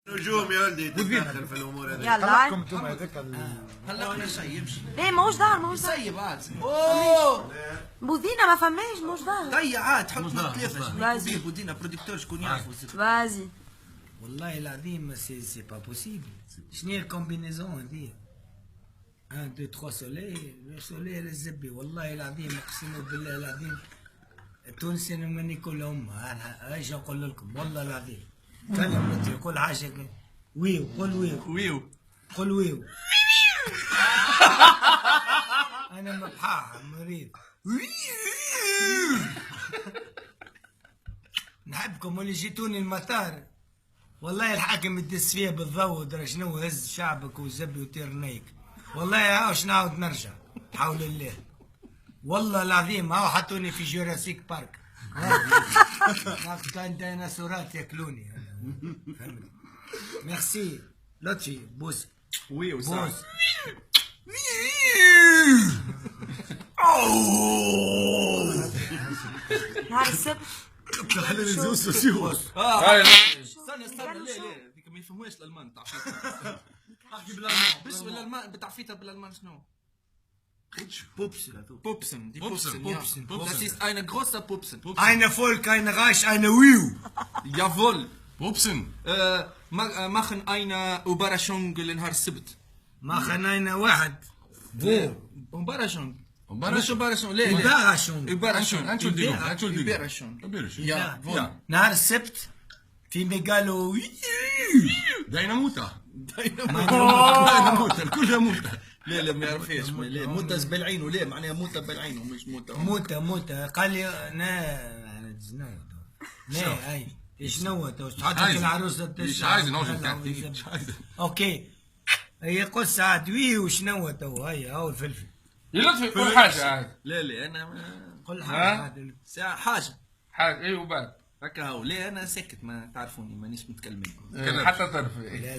نجوم يا ولدي تتدخل في الامور هذه. يلا خلقكم انتم هذاك هلا ما يصيبش. ليه ماهوش دار ماهوش دار. يصيب عاد. اوه بوذينا ما فماش ماهوش دار. طيب عاد حط لنا ثلاثة فازي. شنو بودينا بروديكتور شكون يعرفوا. فازي. والله العظيم سي با بوسيبل. شنو هي الكومبينيزون هذه؟ 1 2 3 سولي، لو سولي على الزبي، والله العظيم اقسم بالله العظيم التونسي انا ماني كلهم ايش نقول لكم والله العظيم. كلمة يقول حاجة ويو قول ويو ويو قول ويو انا مبحاح مريض نحبكم واللي جيتوني المطار والله الحاكم يدس فيها بالضوء ودرا شنو هز شعبك وزبي وطير نيك والله هاوش نعاود نرجع حول الله والله العظيم هاو حطوني في جوراسيك بارك كان ديناصورات ياكلوني فهمت ميرسي لطفي بوس ويو بوس نهار السبت. خلينا نزوز سوسيوس. استنى ليه ديك ما يفهموش الالمان تاع احكي بالالمان. بس الالمان بتعفيتها بالالمان شنو؟ بوبسن. Pupsen, die Pupsen, Pupsen, Pupsen. Das ist eine große Pupsen. eine Volk, eine Reich, eine Wiu. Jawohl. بوبسن. Machen eine Überraschung لنهار السبت. machen eine واحد. Wo? Überraschung. Überraschung. مش Überraschung. ليه؟ Überraschung. Überraschung. Entschuldigung. Überraschung. Ja, Jawohl. نهار السبت في ميغالو ديناموتا. ديناموت. كلها موتة. لا ما يعرفهاش لا موتة بالعين وليه معناها موتة بالعين ومش موتة. موتة قال لي انا شنو اي شنو تو تحط العروسه مش عايز نوجد تحتيك. مش عايز. اوكي هي قص عاد وي وشنو تو هيا هاو الفلفل يا لطفي كل حاجة عاد. لا أنا قل ها؟ حاجه حاجة حاجة إيه وبعد. هكا هو لا أنا ساكت ما تعرفوني مانيش متكلمين. حتى طرف. لا